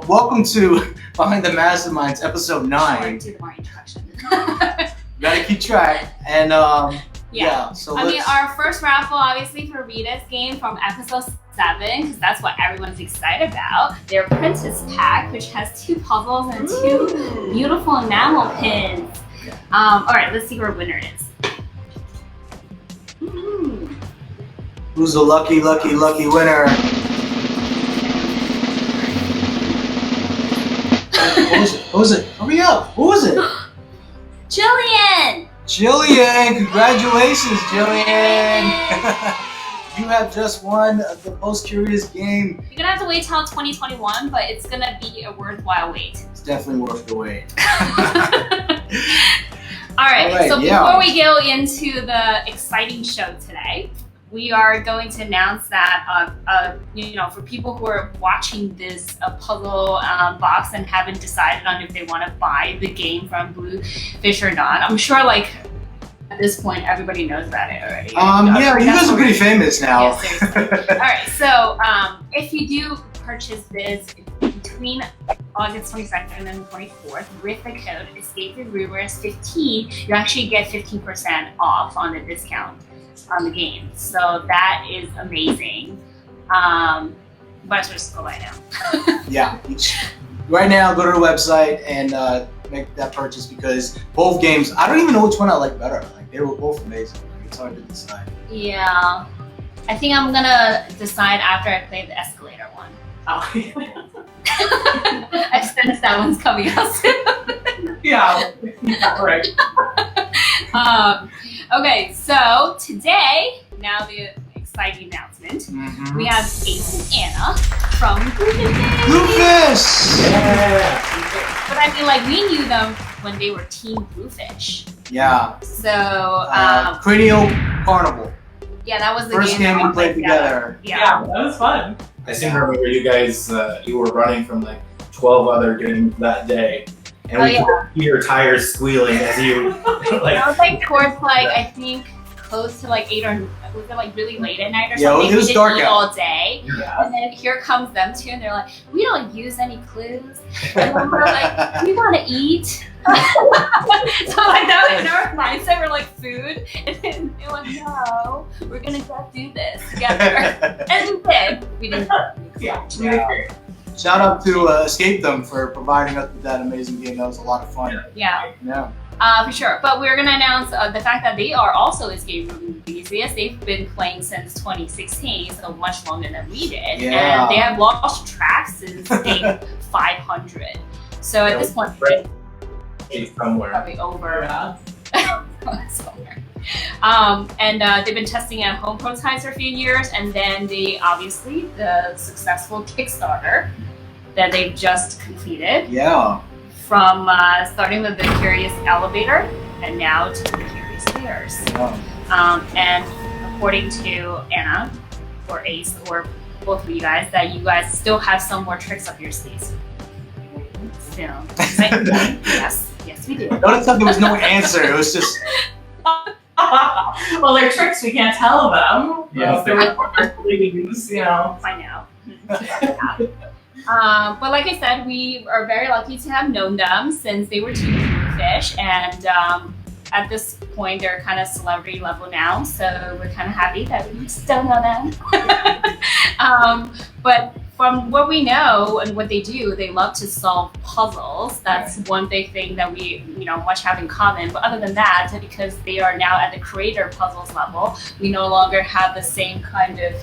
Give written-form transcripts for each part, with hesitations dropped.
welcome to Behind the MasterMinds, episode 9. Do more introduction. Gotta keep track. And yeah. So I mean, our first raffle, obviously, for Rita's game from episode 7, because that's what everyone's excited about. Their Princess Pack, which has 2 puzzles and 2 beautiful enamel pins. All right, let's see who our winner is. Who's the lucky winner? Who is it? Hurry up! Who is it? Jillian! Jillian! Congratulations, Jillian! You have just won the most curious game. You're gonna have to wait till 2021, but it's gonna be a worthwhile wait. It's definitely worth the wait. All right, so yeah. before we go into the exciting show today, we are going to announce that, for people who are watching this puzzle box and haven't decided on if they want to buy the game from Bluefish or not. I'm sure, like, at this point, everybody knows about it already. Yeah, you guys are pretty famous now. Yeah, seriously. All right, so if you do purchase this between August 22nd and 24th with the code ESCAPETHEROOMers15, you actually get 15% off on the discount on the game. So that is amazing. But I should just go right now. Yeah, right now go to the website and make that purchase because both games, I don't even know which one I like better. Like, they were both amazing. It's hard to decide. Yeah, I think I'm gonna decide after I play the escalator one. Oh. I sense that one's coming out soon. Yeah, right. Okay, so today, now the exciting announcement. We have Ace Anna from Bluefish Games. Bluefish! Yeah. But I mean, like, we knew them when they were Team Bluefish. Yeah. So, Cranial Carnival. yeah, that was the first game we played together. Yeah, that was fun. I seem to remember you guys, you were running from like 12 other games that day. And we could hear tires squealing as you like. I was like towards like, I think close to like 8 or was it like really late at night or something? Yeah, it was dark out all day. Yeah. And then here comes them two and they're like, we don't use any clues. And then we're like, we want to eat. So like that was our mindset. We're like food. And then they're like, no, we're gonna go do this together. And we did. We didn't. Yeah. Shout out to Escape Them for providing us with that amazing game. That was a lot of fun. Yeah. Yeah. For sure. But we're going to announce the fact that they are also Escape Room enthusiasts. They've been playing since 2016, so much longer than we did. Yeah. And they have lost track since game 500. So at this point, It's somewhere. probably over. Yeah. Somewhere. And they've been testing at home prototypes for a few years, and then the successful Kickstarter that they've just completed. Yeah. From starting with the Curious Elevator and now to the Curious Stairs. Yeah. And according to Anna or Ace or both of you guys, that you guys still have some more tricks up your sleeves. So, yes, we do. Notice how there was no answer. It was just. Well, they're tricks, we can't tell them. Yes, They're recorded leaves, you know. I know. But like I said, we are very lucky to have known them since they were Team Bluefish, and at this point they're kind of celebrity level now, so we're kind of happy that we still know them. But from what we know and what they do, they love to solve puzzles. That's one big thing that we, much have in common. But other than that, because they are now at the creator puzzles level, we no longer have the same kind of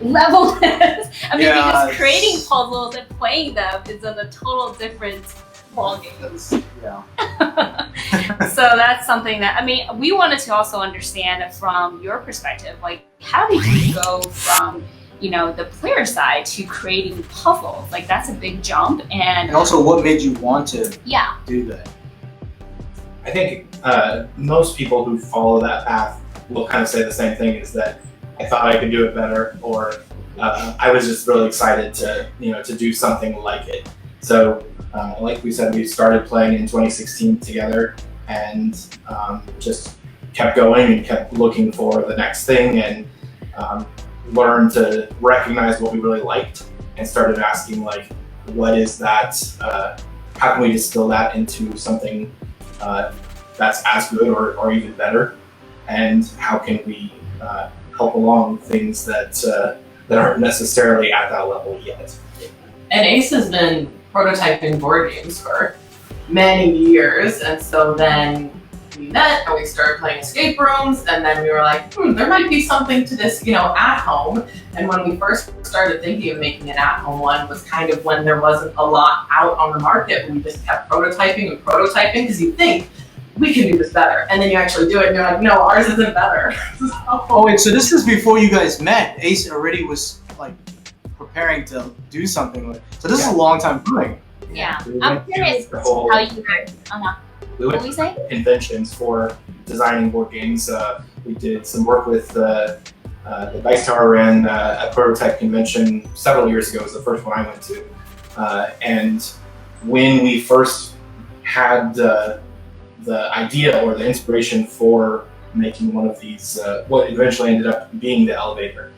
levelness. I mean, because creating puzzles and playing them is on a total different ballgame. Yeah. So that's something that, I mean, we wanted to also understand from your perspective, like, how did you go from the player side to creating puzzles? Like, that's a big jump. And also, what made you want to do that? I think most people who follow that path will kind of say the same thing, is that I thought I could do it better, or I was just really excited to do something like it. So like we said, we started playing in 2016 together and just kept going and kept looking for the next thing, and learned to recognize what we really liked and started asking, like, what is that? How can we distill that into something that's as good or even better? And how can we help along things that aren't necessarily at that level yet? And Ace has been prototyping board games for many years, and so then we met and we started playing escape rooms, and then we were like, there might be something to this, at home. And when we first started thinking of making an at-home one was kind of when there wasn't a lot out on the market. We just kept prototyping and prototyping because you think we can do this better, and then you actually do it and you're like, no, ours isn't better. Oh wait, so this is before you guys met. Ace already was like preparing to do something with. So this is a long time coming. Yeah. We I'm went curious through the whole- how you guys. We What went were you saying? Inventions for designing board games. We did some work with the Dice Tower ran a prototype convention several years ago. It was the first one I went to. And when we first had the idea or the inspiration for making one of these, what eventually ended up being the elevator,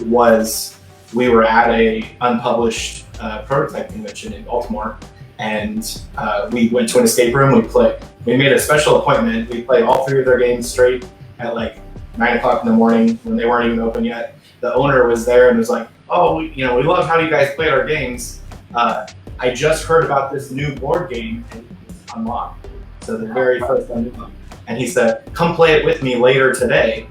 was we were at a unpublished prototype convention in Baltimore. And we went to an escape room. We made a special appointment. We played all 3 of their games straight at like 9 o'clock in the morning when they weren't even open yet. The owner was there and was like, "Oh, we love how you guys played our games. I just heard about this new board game and it's unlocked." So the very first one, and he said, "Come play it with me later today,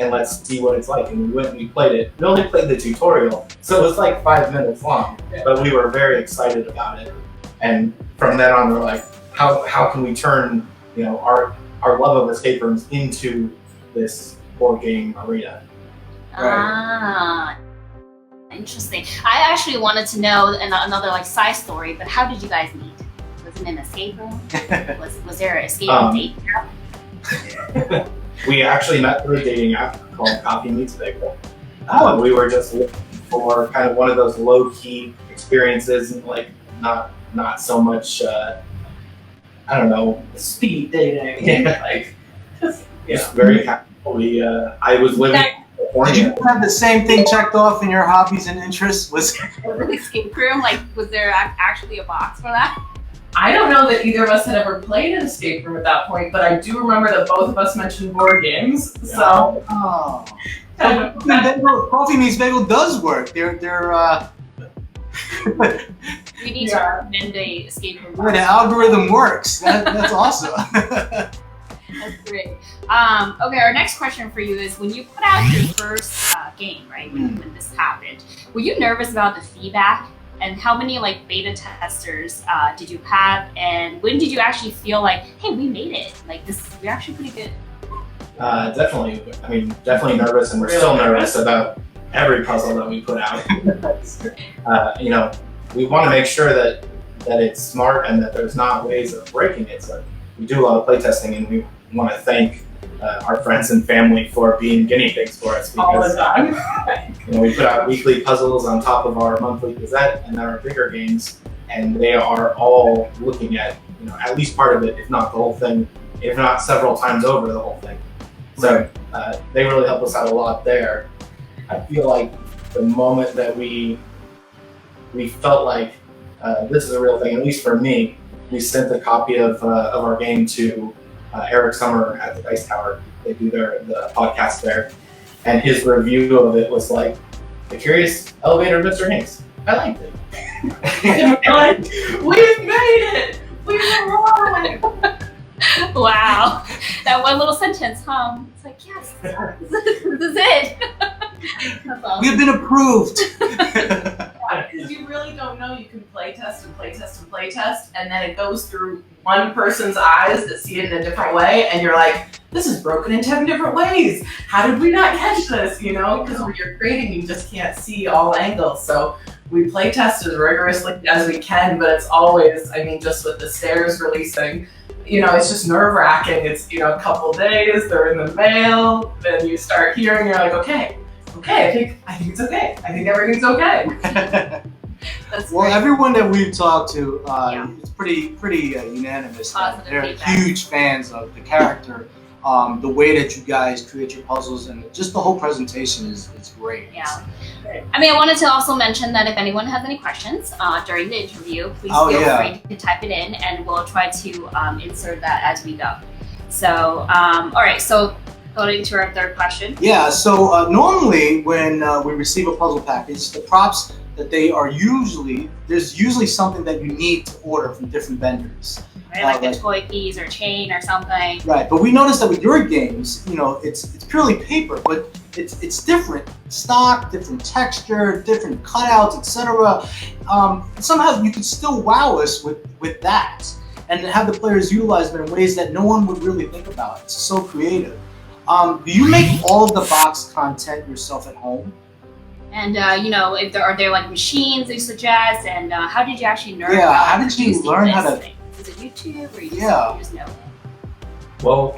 and let's see what it's like." And we went and we played it. We only played the tutorial, so it was like 5 minutes long, but we were very excited about it. And from then on, we're like, how can we turn our love of escape rooms into this board game arena? Interesting. I actually wanted to know another like side story, but how did you guys meet? Was it in an escape room? was there an escape room date? We actually met through a dating app called Coffee Meets Bagel. We were just looking for kind of one of those low-key experiences, and like not so much, I don't know, Speed dating. Yeah. Just very happy. I was living in California. Did you have the same thing checked off in your hobbies and interests? Was The escape room, like, was there actually a box for that? I don't know that either of us had ever played an escape room at that point, but I do remember that both of us mentioned board games. So, Coffee Meets Bagel does work. They're We need to recommend a escape room. the algorithm works. That's awesome. That's great. Okay, our next question for you is: when you put out your first game, right? When this happened, were you nervous about the feedback? And how many like beta testers did you have? And when did you actually feel like, hey, we made it? Like we're actually pretty good. Definitely. I mean, definitely nervous, and we're still nervous about every puzzle that we put out. We want to make sure that it's smart and that there's not ways of breaking it. So we do a lot of playtesting, and we want to thank our friends and family for being guinea pigs for us. Because, all the time. we put out weekly puzzles on top of our monthly Gazette and our bigger games, and they are all looking at at least part of it, if not the whole thing, if not several times over the whole thing. So they really help us out a lot there. I feel like the moment that we felt like this is a real thing, at least for me, we sent a copy of our game to Eric Summer at the Dice Tower. They do the podcast there, and his review of it was like, "The Curious Elevator, Mr. Hincks. I liked it." We've made it! We've arrived! Wow, that one little sentence, huh? It's like, yes, this is it. That's awesome. We've been approved. Because you really don't know. You can play test and play test and play test, and then it goes through one person's eyes that see it in a different way, and you're like, this is broken in 10 different ways. How did we not catch this? Because when you're creating, you just can't see all angles. So we play test as rigorously as we can, but it's always, just with the stairs releasing, it's just nerve-wracking. It's, a couple days, they're in the mail, then you start hearing, you're like, okay, I think it's okay. I think everything's okay. That's Well, great. everyone that we've talked to, it's pretty unanimous. Positive They're feedback. huge fans of the character The way that you guys create your puzzles and just the whole presentation is great. Yeah. I mean, I wanted to also mention that if anyone has any questions during the interview, please feel free to type it in, and we'll try to insert that as we go. So, all right, so going to our third question. Yeah, so normally when we receive a puzzle package, the props that there's usually something that you need to order from different vendors. Right, like the toy piece or chain or something. Right, but we noticed that with your games, it's purely paper, but it's different stock, different texture, different cutouts, etc. Somehow you can still wow us with that, and have the players utilize them in ways that no one would really think about. It's so creative. Do you make all of the box content yourself at home? And if are there like machines you suggest, and how did you actually learn? Yeah, about how did you learn how to? Is it YouTube or you just know? Well,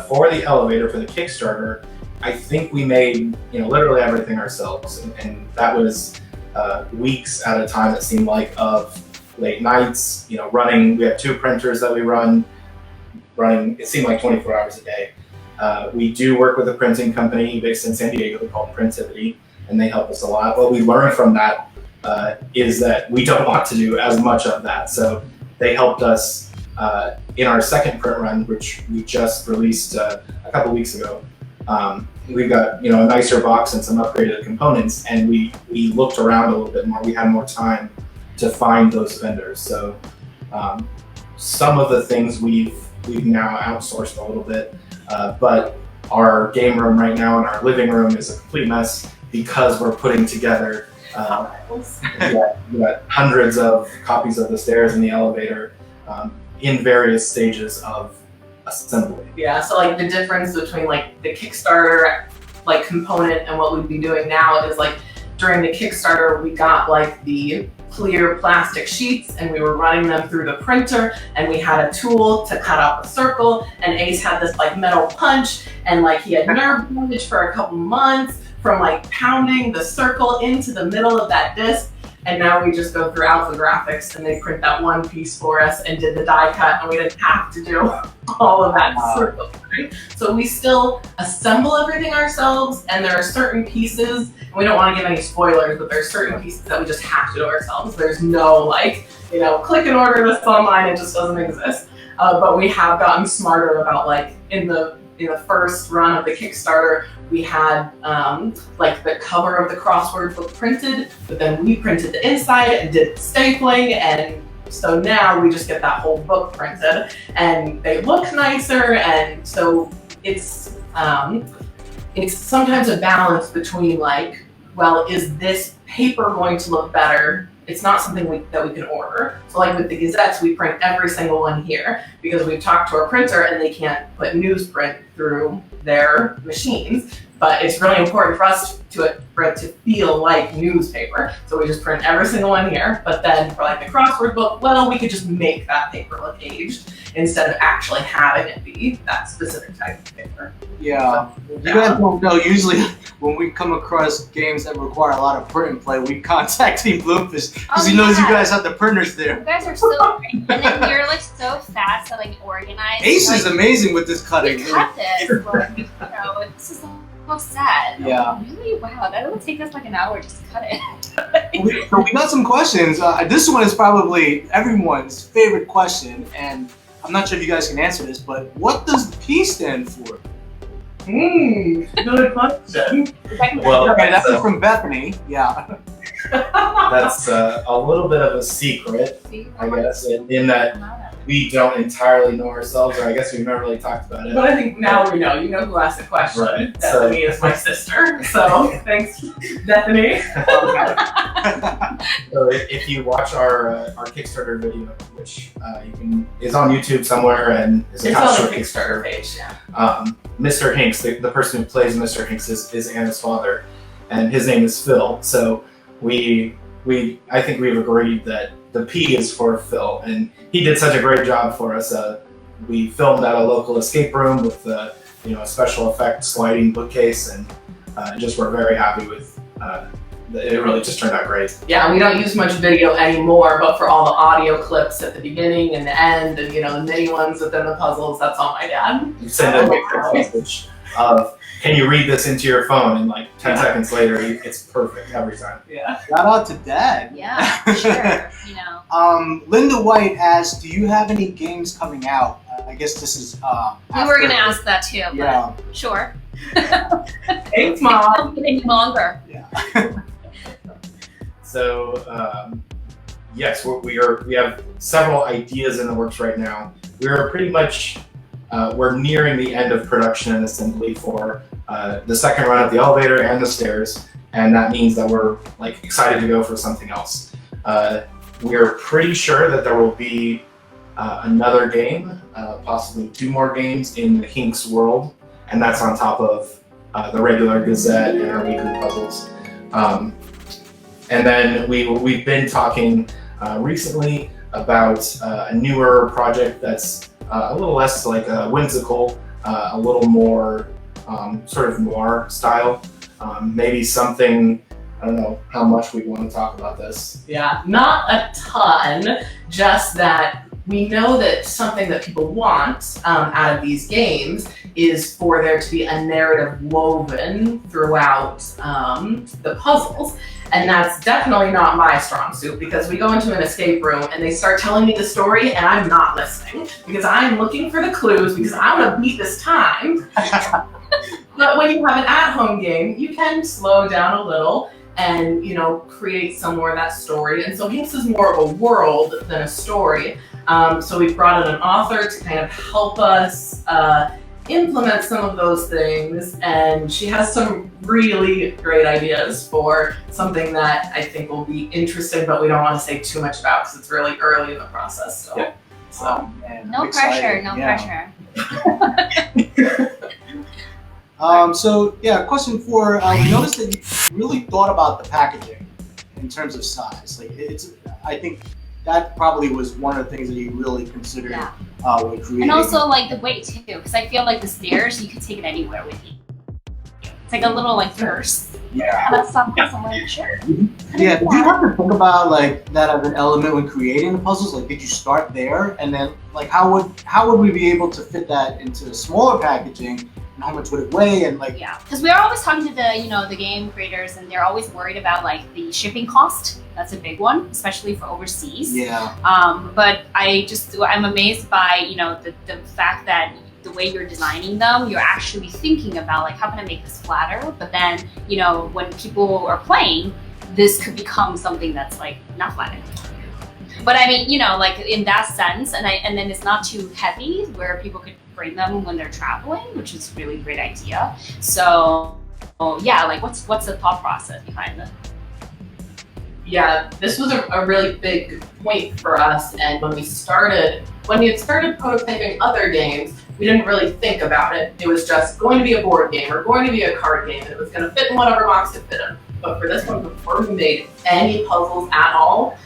for the elevator, for the Kickstarter, I think we made literally everything ourselves, and that was weeks at a time. It seemed like, of late nights, running. We have 2 printers that we running. It seemed like 24 hours a day. We do work with a printing company based in San Diego called Printivity, and they help us a lot. What we learned from that is that we don't want to do as much of that. So they helped us in our second print run, which we just released a couple weeks ago. We got a nicer box and some upgraded components, and we looked around a little bit more. We had more time to find those vendors. So some of the things we've now outsourced a little bit, but our game room right now and our living room is a complete mess because we're putting together we got hundreds of copies of the stairs and the elevator in various stages of assembly. Yeah, so like the difference between like the Kickstarter like component and what we'd be doing now is like during the Kickstarter we got like the clear plastic sheets and we were running them through the printer, and we had a tool to cut out the circle, and Ace had this like metal punch, and like he had nerve damage for a couple months from like pounding the circle into the middle of that disc. And now we just go through Alpha Graphics and they print that one piece for us and did the die cut, and we didn't have to do all of that circle. Right? So we still assemble everything ourselves, and there are certain pieces, and we don't want to give any spoilers, but there are certain pieces that we just have to do ourselves. There's no like, click and order this online, it just doesn't exist. But we have gotten smarter about like in the first run of the Kickstarter, we had like the cover of the crossword book printed, but then we printed the inside and did the stapling, and so now we just get that whole book printed, and they look nicer, and so it's sometimes a balance between like, well, is this paper going to look better? It's not something that we can order. So like with the Gazettes, we print every single one here because we've talked to our printer and they can't put newsprint through their machines. But it's really important for us for it to feel like newspaper. So we just print every single one here. But then for like the crossword book, well, we could just make that paper look aged instead of actually having it be that specific type of paper. Yeah. You guys don't know, usually when we come across games that require a lot of print and play, we contact Team Bluefish because he knows you guys have the printers there. You guys are so great. And then you're like so fast to like organize. Ace is amazing with this cutting. We cut this, but this is so sad. Yeah. Really? Wow, that would take us like an hour just to cut it. So we got some questions. This one is probably everyone's favorite question, and I'm not sure if you guys can answer this, but what does the P stand for? Good question. Well, Okay, that's from Bethany. Yeah. That's a little bit of a secret, I guess, in that we don't entirely know ourselves, or I guess we've never really talked about it. But I think now we know. You know who asked the question. Right. Bethany is my sister. So thanks, Bethany. So if you watch our Kickstarter video, which is on YouTube somewhere and is It's attached on to the a Kickstarter Kickstarter page. Yeah. Mr. Hincks, the person who plays Mr. Hincks is Anna's father, and his name is Phil. So I think we've agreed that the P is for Phil, and he did such a great job for us. We filmed at a local escape room with a special effect sliding bookcase, and just we're very happy with it really just turned out great. Yeah, we don't use much video anymore, but for all the audio clips at the beginning and the end, and the mini ones within the puzzles, that's all my dad. You send a message of, can you read this into your phone? And like 10 seconds later, it's perfect every time. Yeah. Shout out to Dad. Yeah, for sure. Linda White asks, do you have any games coming out? I guess this is We were gonna ask that too, but yeah. sure. Thanks, Mom. Don't get any longer. Yeah. So yes, we have several ideas in the works right now. We are pretty much we're nearing the end of production and assembly for the second run of the elevator and the stairs, and that means that we're like excited to go for something else. We're pretty sure that there will be another game, possibly 2 more games in the Hincks world, and that's on top of the regular Gazette and our weekly puzzles. And then we've been talking recently about a newer project that's a little less like whimsical, a little more sort of noir style. Maybe something, I don't know how much we want to talk about this. Yeah, not a ton, just that we know that something that people want out of these games is for there to be a narrative woven throughout the puzzles. And that's definitely not my strong suit, because we go into an escape room and they start telling me the story and I'm not listening because I'm looking for the clues because I want to beat this time. But when you have an at-home game, you can slow down a little and create some more of that story. And so Hincks is more of a world than a story. So we brought in an author to kind of help us implement some of those things, and she has some really great ideas for something that I think will be interesting, but we don't want to say too much about because it's really early in the process still. Yeah. So Man, No I'm pressure, excited. no Yeah. pressure. So yeah, question 4. We noticed that you really thought about the packaging in terms of size. Like I think that probably was one of the things that you really considered when creating. And also like the weight too, because I feel like the stairs, you could take it anywhere with you. It's like a little like purse. Yeah. That's something like sure. Yeah. Did you have to think about like that as an element when creating the puzzles? Like, did you start there, and then like how would we be able to fit that into smaller packaging? And how much would it weigh? And like because we are always talking to the the game creators, and they're always worried about like the shipping cost. That's a big one, especially for overseas. Yeah. But I'm amazed by the fact that the way you're designing them, you're actually thinking about like how can I make this flatter? But then when people are playing, this could become something that's like not flattened. But I mean, like in that sense, and then it's not too heavy where people could bring them when they're traveling, which is a really great idea. So yeah, like what's the thought process behind it? yeah, this was a really big point for us. And when we had started prototyping other games, we didn't really think about it. It was just going to be a board game or going to be a card game, and it was going to fit in whatever box it fit in. But for this one, before we made any puzzles at all,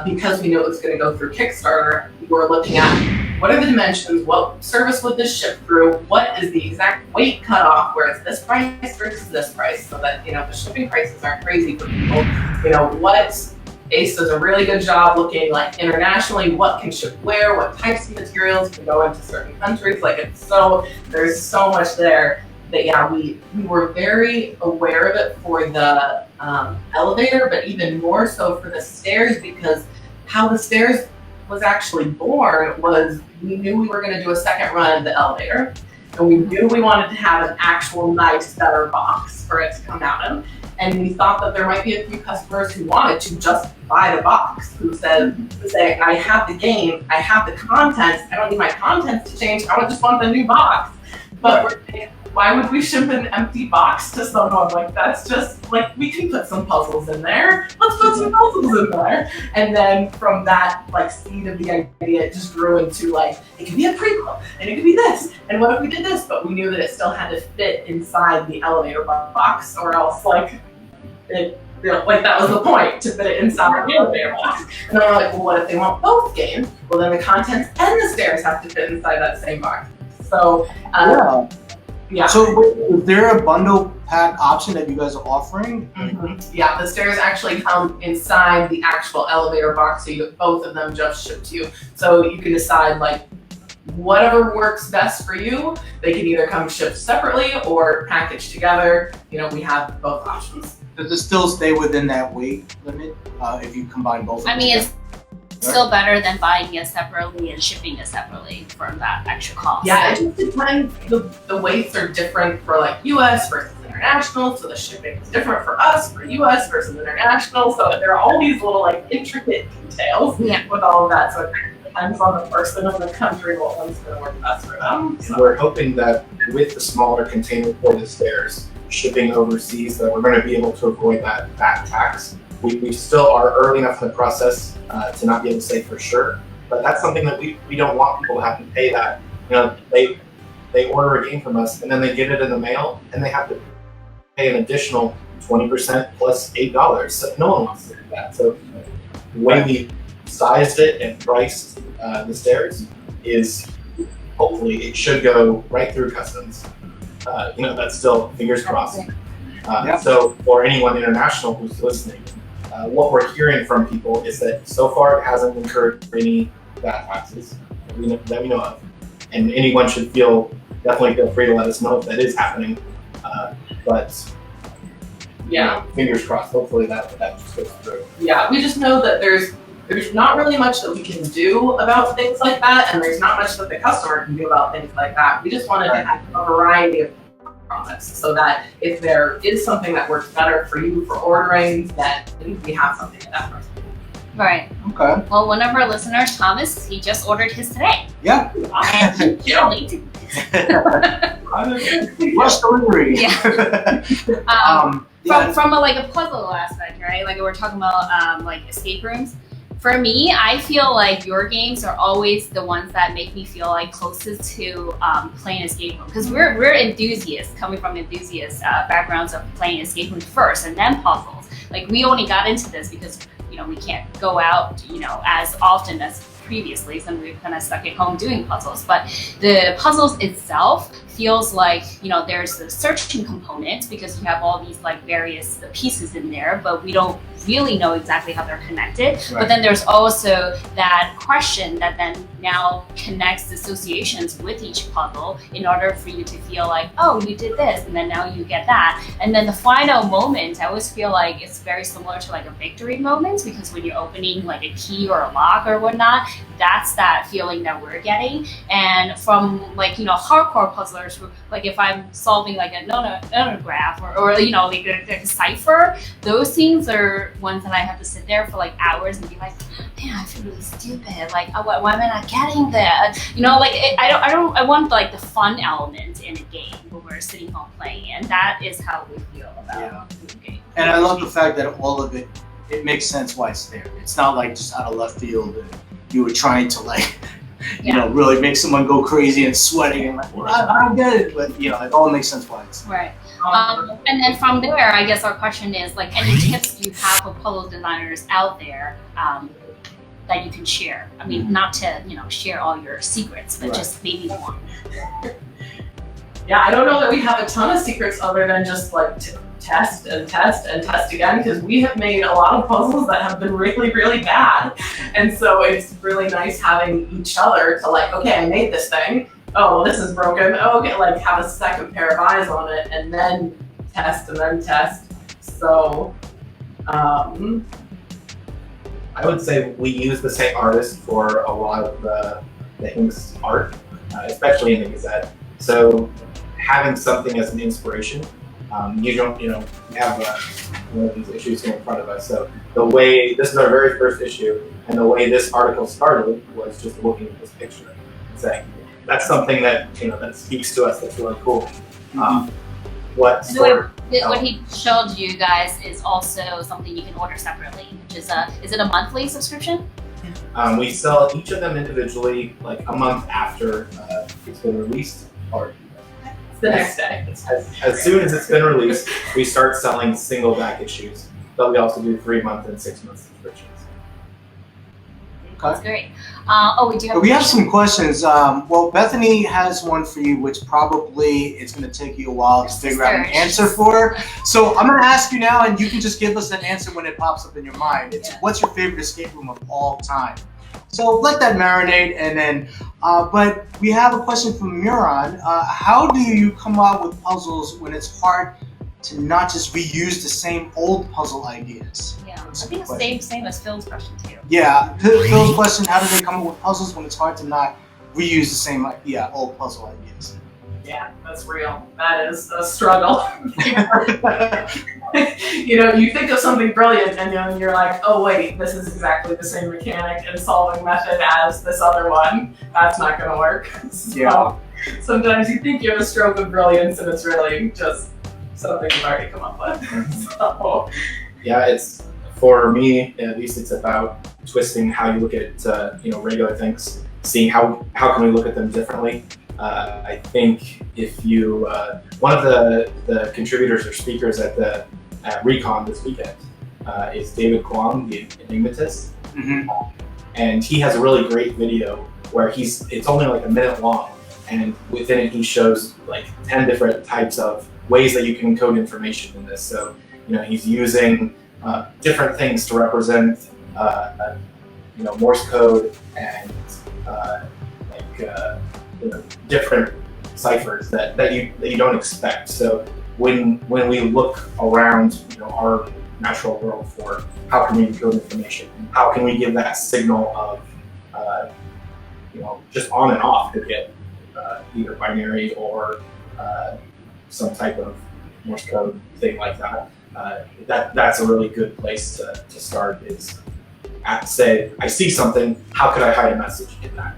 because we knew it was going to go through Kickstarter, we were looking at what are the dimensions, what service would this ship through, what is the exact weight cutoff, where it's this price versus this price, so that the shipping prices aren't crazy for people. What Ace does a really good job looking like internationally, what can ship where, what types of materials can go into certain countries. There's so much there that we were very aware of it for the elevator, but even more so for the stairs, because how the stairs was actually born was we knew we were going to do a second run of the elevator, and we knew we wanted to have an actual nice, better box for it to come out of. And we thought that there might be a few customers who wanted to just buy the box, who say, I have the game, I have the content, I don't need my contents to change, I just want the new box. But we're thinking, why would we ship an empty box to someone? That's just, we can put some puzzles in there. Let's put some puzzles in there. And then from that, seed of the idea, it just grew into, it could be a prequel, and it could be this, and what if we did this? But we knew that it still had to fit inside the elevator box, or else, that was the point, to fit it inside the elevator box. And then we're like, well, what if they want both games? Well, then the contents and the stairs have to fit inside that same box. So, Yeah. So is there a bundle pack option that you guys are offering? Yeah, the stairs actually come inside the actual elevator box, so you get both of them just shipped to you. So you can decide like whatever works best for you. They can either come shipped separately or packaged together. You know, we have both options. Does it still stay within that weight limit if you combine both? I mean, it's still better than buying it separately and shipping it separately for that extra cost. Yeah, it just depends. The weights are different for like US versus international, so the shipping is different for us for US versus international. So there are all these little like intricate details with all of that. So it depends on the person and the country what one's going to work best for them. So. We're hoping that with the smaller container for the stairs, shipping overseas, that we're going to be able to avoid that VAT tax. We still are early enough in the process to not be able to say for sure, but that's something that we don't want people to have to pay that. You know, they order a game from us and then they get it in the mail and they have to pay an additional 20% plus $8. So no one wants to do that. So the way we sized it and priced the stairs is hopefully it should go right through customs. You know, that's still fingers crossed. So for anyone international who's listening, what we're hearing from people is that so far it hasn't incurred any VAT taxes that we know of. And anyone should definitely feel free to let us know if that is happening. But yeah, fingers crossed, hopefully that just goes through. Yeah, we just know that there's not really much that we can do about things like that, and there's not much that the customer can do about things like that. We just wanted to have a variety of products so that if there is something that works better for you for ordering, that we have something at that price. Right. Okay. Well, one of our listeners, Thomas, he just ordered his today. Yeah. Can't wait to. Rush delivery. From a puzzle aspect, right? Like we're talking about like escape rooms. For me, I feel like your games are always the ones that make me feel like closest to playing escape room, because we're enthusiasts, coming from enthusiast backgrounds of playing escape rooms first and then puzzles. Like we only got into this because we can't go out as often as previously, so we've kind of stuck at home doing puzzles. But the puzzles itself feels like there's the searching component because you have all these like various pieces in there, but we don't really know exactly how they're connected. Right. But then there's also that question that then now connects the associations with each puzzle in order for you to feel like, oh, you did this, and then now you get that. And then the final moment, I always feel like it's very similar to like a victory moment, because when you're opening like a key or a lock or whatnot, that's that feeling that we're getting. And from like hardcore puzzlers, like if I'm solving like an anagraph or like a cipher, those things are ones that I have to sit there for like hours and be like, man, I feel really stupid. Like, why am I not getting that? I want like the fun element in a game when we're sitting home playing, and that is how we feel about the game. And I love the fact that all of it makes sense why it's there. It's not like just out of left field and you were trying to like, really make someone go crazy and sweating and like, well, I don't get it, but it all makes sense why it's right. And then from there, I guess our question is like, any tips you have for puzzle designers out there that you can share? I mean, not to share all your secrets, but just maybe one. Yeah, I don't know that we have a ton of secrets other than just like to test and test and test again, because we have made a lot of puzzles that have been really, really bad. And so it's really nice having each other to like, okay, I made this thing. Oh, well, this is broken. Oh, okay, like have a second pair of eyes on it and then test and then test. So, I would say we use the same artist for a lot of the Hincks art, especially in the Gazette. So having something as an inspiration, you don't, have one of these issues here in front of us. So the way, this is our very first issue, and the way this article started was just looking at this picture and saying, that's something that, that speaks to us, that's really cool. What he showed you guys is also something you can order separately, which is it a monthly subscription? We sell each of them individually, like a month after it's been released, or the next day. As soon as it's been released, we start selling single back issues, but we also do 3-month and 6-month subscriptions. That's great. We do have. We have some questions. Well, Bethany has one for you, which probably it's going to take you a while to figure out an answer for. So I'm going to ask you now, and you can just give us an answer when it pops up in your mind. It's what's your favorite escape room of all time? So let that marinate, and then. But we have a question from Muron. How do you come up with puzzles when it's hard to not just reuse the same old puzzle ideas? Yeah, I think it's same as Phil's question too. Yeah, Phil's question, how do they come up with puzzles when it's hard to not reuse the same old puzzle ideas? Yeah, that's real. That is a struggle. You think of something brilliant and then you're like, oh wait, this is exactly the same mechanic and solving method as this other one. That's not going to work. So sometimes you think you have a stroke of brilliance and it's really just something you've already come up with. So. Yeah, it's for me at least. It's about twisting how you look at regular things, seeing how can we look at them differently. I think if you one of the contributors or speakers at Recon this weekend is David Kwong, the Enigmatist, and he has a really great video where it's only like a minute long, and within it he shows like 10 different types of ways that you can encode information in this. So he's using different things to represent Morse code and different ciphers that you don't expect. So when we look around our natural world for how can we encode information, how can we give that signal of just on and off to get either binary or some type of Morse code thing like that. That's a really good place to start. Is say I see something, how could I hide a message in that?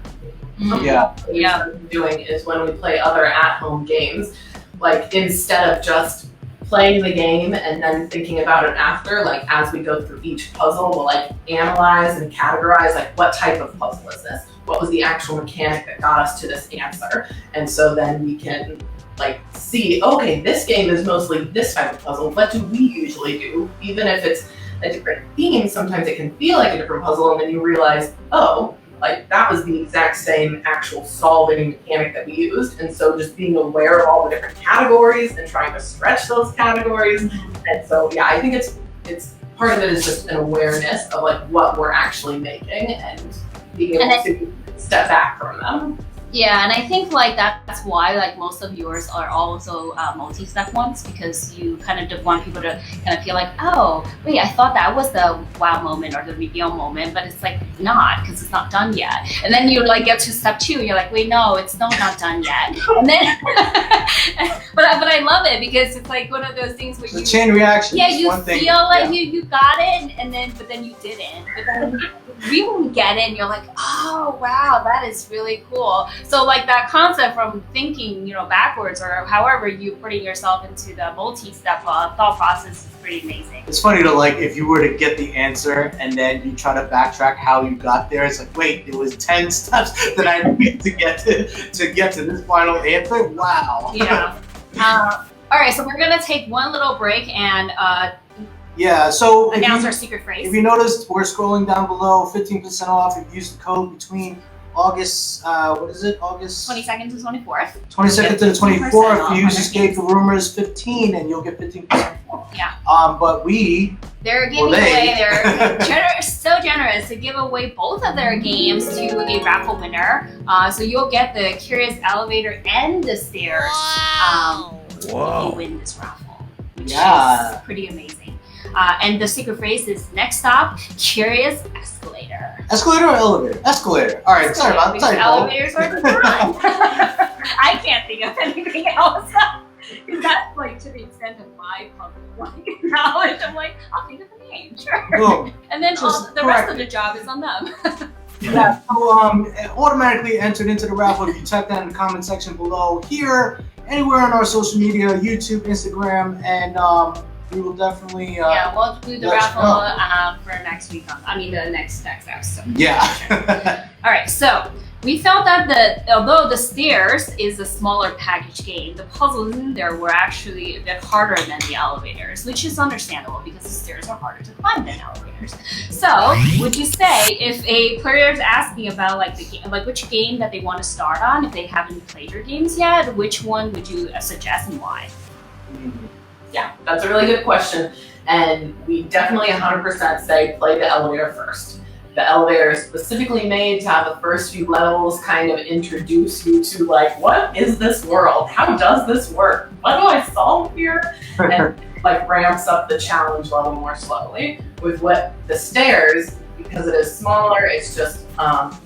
Doing is when we play other at-home games, like instead of just playing the game and then thinking about it after, like as we go through each puzzle, we'll like analyze and categorize like what type of puzzle is this? What was the actual mechanic that got us to this answer? And so then we can like see, okay, this game is mostly this type of puzzle. What do we usually do? Even if it's a different theme, sometimes it can feel like a different puzzle, and then you realize, oh, like that was the exact same actual solving mechanic that we used. And so just being aware of all the different categories and trying to stretch those categories. And so I think it's part of it is just an awareness of like what we're actually making and being able to step back from them. Yeah, and I think like that's why like most of yours are also multi-step ones, because you kind of want people to kind of feel like, oh wait, I thought that was the wow moment or the reveal moment, but it's like not, because it's not done yet. And then you like get to step 2, you're like, wait, no, it's still not done yet. And then but I love it because it's like one of those things where the chain reaction. Yeah, you feel like you got it, but then you didn't. But then you really get it, and you're like, oh wow, that is really cool. So like that concept from thinking, backwards, or however you putting yourself into the multi-step thought process is pretty amazing. It's funny to like if you were to get the answer and then you try to backtrack how you got there. It's like, wait, it was 10 steps that I need to get to this final answer. Wow. Yeah. All right, so we're gonna take one little break and so announce our secret phrase. If you noticed, we're scrolling down below, 15% off if you use the code between August, August 22nd to 24th. 22nd to the 24th. You use ESCAPETHEROOMers 15 and you'll get 15% off. Yeah. But they're giving away, they're so generous to give away both of their games to a raffle winner. So you'll get the Curious Elevator and the Stairs. Wow. If you win this raffle, which is pretty amazing. And the secret phrase is next stop, Curious Escalator. Escalator or elevator? Escalator. All right, sorry about that. Elevators are the time. I can't think of anything else. Because that's like to the extent of my public knowledge. I'm like, I'll think of a name, sure. Boom. And then the rest of the job is on them. Yeah, so automatically entered into the raffle if you type that in the comment section below here, anywhere on our social media, YouTube, Instagram, and we will definitely we'll do the raffle for next week. The next episode. Yeah. All right, so We felt that although the stairs is a smaller package game, the puzzles in there were actually a bit harder than the elevators, which is understandable because the stairs are harder to climb than elevators. So, would you say if a player is asking about like the game, like which game that they want to start on, if they haven't played your games yet, which one would you suggest and why? Yeah, that's a really good question, and we definitely 100% say play the elevator first. The elevator is specifically made to have the first few levels kind of introduce you to like, what is this world? How does this work? What do I solve here? And like ramps up the challenge level more slowly. With what the stairs, because it is smaller, it's just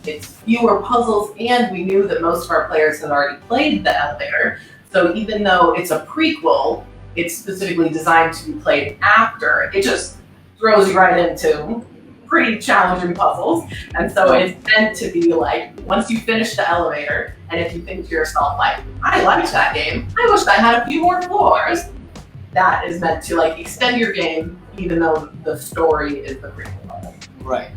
it's fewer puzzles, and we knew that most of our players had already played the elevator. So even though it's a prequel, it's specifically designed to be played after. It just throws you right into pretty challenging puzzles, and so it's meant to be like, once you finish the elevator, and if you think to yourself like, I liked that game, I wish I had a few more floors, that is meant to like extend your game, even though the story is the prequel. Right.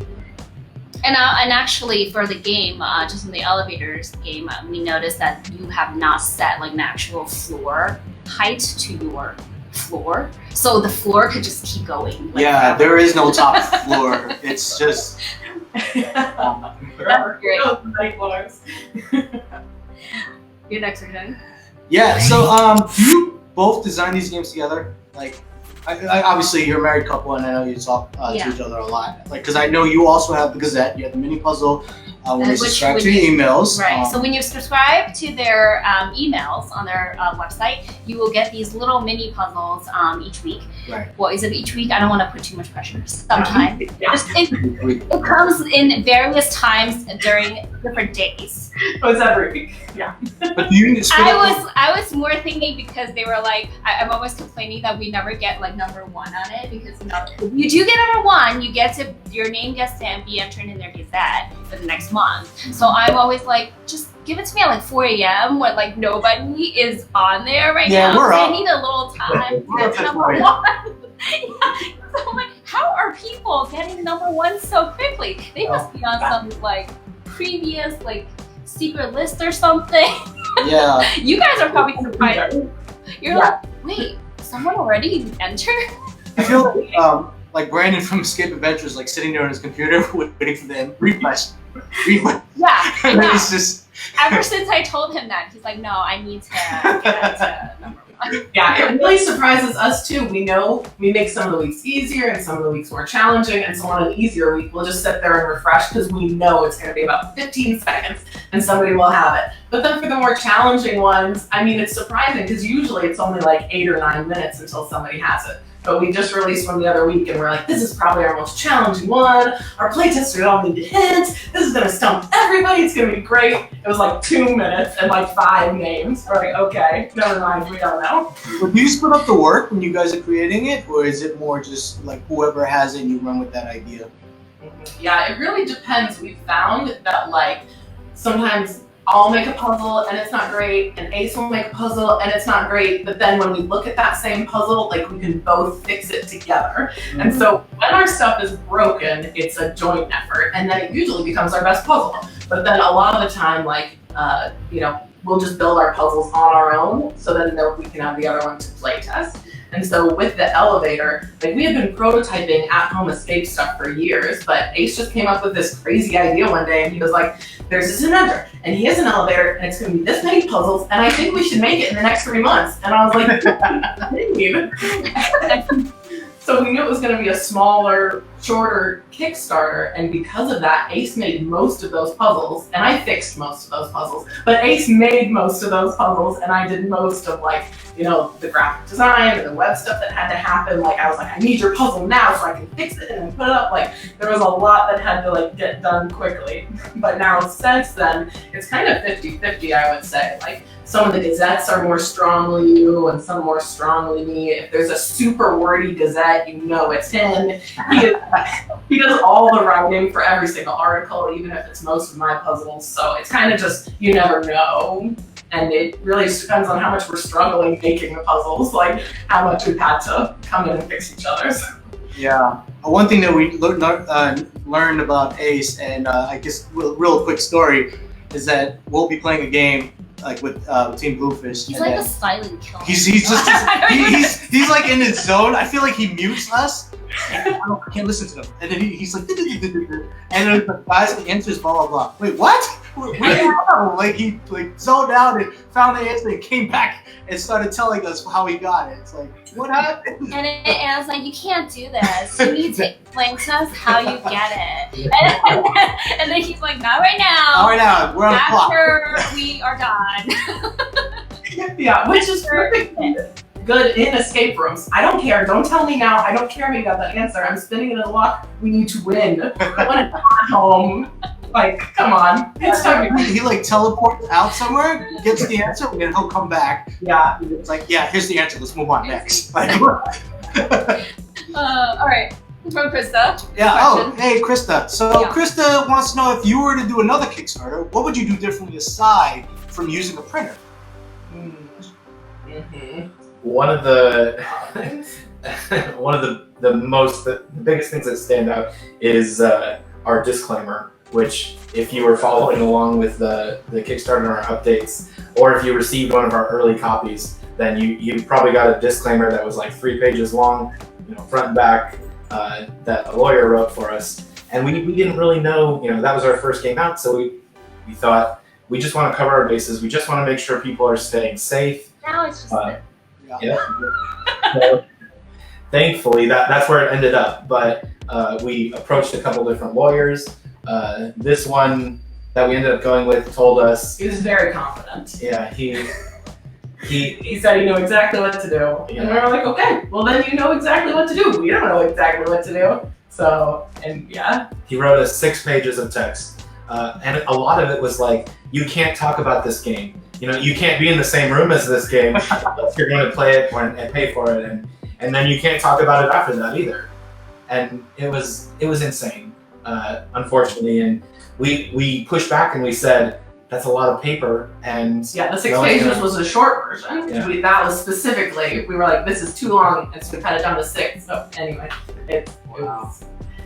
And actually for the game, just in the elevators game, we noticed that you have not set like an actual floor height to your floor, so the floor could just keep going. Like, Yeah, there is no top floor. It's just. That's great. Your next turn. Yeah. So, do you both design these games together? Like, I obviously you're a married couple, and I know you talk to each other a lot. Like, because I know you also have the Gazette. You have the mini puzzle. When you subscribe to your emails. Right, so when you subscribe to their emails on their website, you will get these little mini puzzles each week. Right. Well, is it each week? I don't want to put too much pressure. Sometimes. It comes in various times during different days. Oh, it's every week. Yeah. But do you I was more thinking because they were like, I'm always complaining that we never get like number 1 on it, because if you do get number 1, you get to, your name gets to be entered in their Gazette for the next month. So I'm always like, just give it to me at like 4 a.m. when like nobody is on there right now. We're up. I need a little time to get to number 1. So I'm like, how are people getting number 1 so quickly? They must be on some like previous like secret list or something. Yeah. You guys are probably surprised. You're like, wait, someone already entered? I feel like Brandon from Escape Adventures, like sitting there on his computer waiting for the refresh. Yeah. It's just. Ever since I told him that, he's like, no, I need to get to number 1. Yeah, it really surprises us too. We know we make some of the weeks easier and some of the weeks more challenging, and so on an easier week, we'll just sit there and refresh because we know it's going to be about 15 seconds and somebody will have it. But then for the more challenging ones, I mean, it's surprising because usually it's only like 8 or 9 minutes until somebody has it. But we just released one the other week and we're like, this is probably our most challenging one. Our playtesters all need to hit. This is gonna stump everybody. It's gonna be great. It was like 2 minutes and like 5 names. We're like, okay, never mind, we don't know. But do you split up the work when you guys are creating it, or is it more just like whoever has it and you run with that idea? Yeah, it really depends. We've found that like sometimes I'll make a puzzle and it's not great, and Ace will make a puzzle and it's not great, but then when we look at that same puzzle, like we can both fix it together. Mm-hmm. And so when our stuff is broken, it's a joint effort, and then it usually becomes our best puzzle. But then a lot of the time, like, we'll just build our puzzles on our own so then we can have the other one to play test. And so with the elevator, like we had been prototyping at-home escape stuff for years, but Ace just came up with this crazy idea one day, and he was like, there's this inventor, and he has an elevator, and it's gonna be this many puzzles, and I think we should make it in the next 3 months. And I was like, so we knew it was gonna be a smaller, shorter Kickstarter, and because of that, Ace made most of those puzzles, and I fixed most of those puzzles, but Ace made most of those puzzles, and I did most of like, the graphic design and the web stuff that had to happen. Like I was like, I need your puzzle now so I can fix it and then put it up. Like there was a lot that had to like get done quickly. But now since then, it's kind of 50-50, I would say. Like some of the gazettes are more strongly you and some more strongly me. If there's a super wordy gazette, it's him. He does all the writing for every single article, even if it's most of my puzzles. So it's kind of just, you never know. And it really just depends on how much we're struggling making the puzzles, like how much we've had to come in and fix each other's. Yeah. One thing that we learned about Ace, and I guess real quick story, is that we'll be playing a game like with Team Bluefish. He's and like then a silent killer. he's just he's like in his zone. I feel like he mutes us. I can't listen to him. And then he's like, and then the guys answers blah blah blah. Wait, what? Where did he go? Like he like zoned out and found the answer and came back and started telling us how he got it. It's like, what happened? And I was like, you can't do this. You need to explain to us how you get it. And then he's like, not right now. All right, now we're on the clock. After we are done. Yeah, which is perfect. Good in escape rooms. I don't care. Don't tell me now. I don't care if you got that answer. I'm spinning it in the lock. We need to win. I want to go home. Like, come on. It's time to He like teleports out somewhere, gets the answer, and then he'll come back. Yeah. It's like, yeah, here's the answer. Let's move on next. Like, all right. From Krista. yeah. Oh, Question. hey, Krista. So Yeah. Krista wants to know if you were to do another Kickstarter, what would you do differently aside from using a printer? Mm-hmm. One of the the biggest things that stand out is our disclaimer, which if you were following along with the Kickstarter and our updates, or if you received one of our early copies, then you probably got a disclaimer that was like 3 pages long, front and back, that a lawyer wrote for us. And we didn't really know, that was our first game out, so we thought we just want to cover our bases. We just want to make sure people are staying safe. Now it's just Yeah. So, thankfully, that's where it ended up. But we approached a couple different lawyers. This one that we ended up going with told us. He was very confident. Yeah, he He said he knew exactly what to do. And we were like, okay, well then you know exactly what to do. We don't know exactly what to do. So, and yeah. He wrote us 6 pages of text. And a lot of it was like, you can't talk about this game. You can't be in the same room as this game unless you're going to play it and pay for it. And then you can't talk about it after that either. And it was insane, unfortunately. And we pushed back and we said, that's a lot of paper. And yeah, the 6 pages was a short version. Yeah. That was specifically, we were like, this is too long. And so we cut it down to 6. So anyway, it was,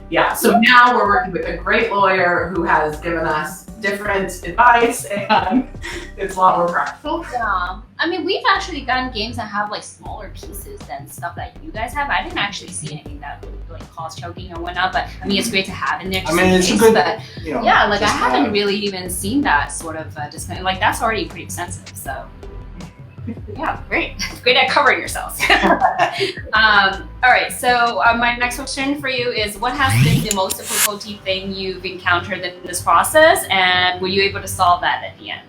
yeah. So now we're working with a great lawyer who has given us different advice, and it's a lot more practical. Yeah. I mean, we've actually gotten games that have like smaller pieces than stuff that you guys have. I didn't actually see anything that would like cause choking or whatnot, but I mean, it's great to have in there. I mean, it's a good, yeah, like I haven't really even seen that sort of discount. Like that's already pretty expensive, so. Yeah, great. Great at covering yourselves. All right, so my next question for you is, what has been the most difficulty thing you've encountered in this process, and were you able to solve that at the end?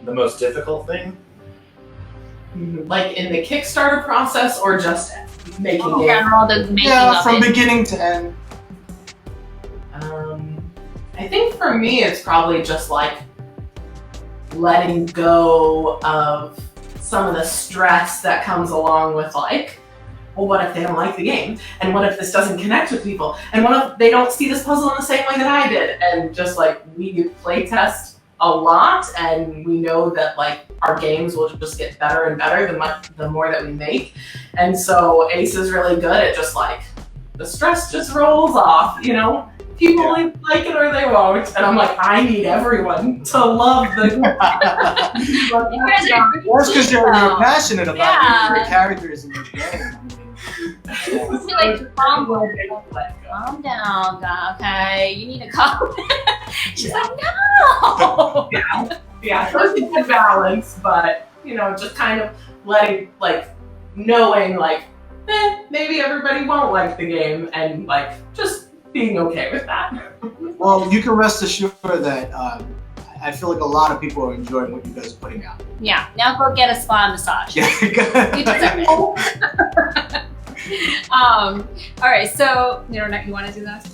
The most difficult thing? Like in the Kickstarter process or just making In it? general, the making Yeah, of from it. beginning to end. I think for me, it's probably just like letting go of some of the stress that comes along with like, well, what if they don't like the game? And what if this doesn't connect with people? And what if they don't see this puzzle in the same way that I did? And just like, we play test a lot, and we know that like our games will just get better and better the more that we make. And so Ace is really good at just like, the stress just rolls off, People like it or they won't. And I'm like, I need everyone to love the game. That's because you're passionate about your characters in your game. Like, calm down, okay? You need to calm. She's like, no. Yeah, so it's a good balance, but just kind of letting, like, knowing, like, maybe everybody won't like the game, and like just being okay with that. Well, you can rest assured that I feel like a lot of people are enjoying what you guys are putting out. Yeah, now go get a spa massage. Yeah. You deserve it. All right, so you want to do that?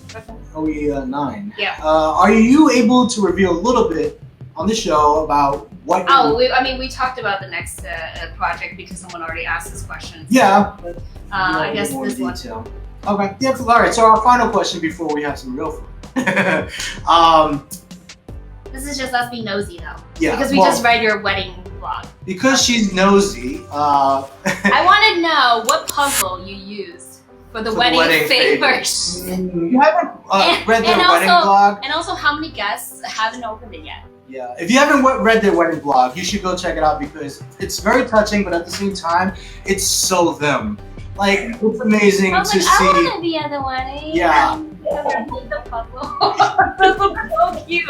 Are we 9? Yeah. Are you able to reveal a little bit on the show about what? We talked about the next project because someone already asked this question. Yeah. I guess this one. Detail. Okay. Yeah. All right. So our final question before we have some real fun. This is just us being nosy though. Yeah. Because we just read your wedding blog. Because she's nosy. I want to know what puzzle you used For the For the wedding, wedding favors. You haven't read their and wedding also- blog? And also, how many guests haven't opened it yet? Yeah, if you haven't read their wedding blog, you should go check it out because it's very touching, but at the same time, it's so them. Like, it's amazing I was to like, see. I want to be at the wedding. Yeah. I need the puzzle. This looks so cute.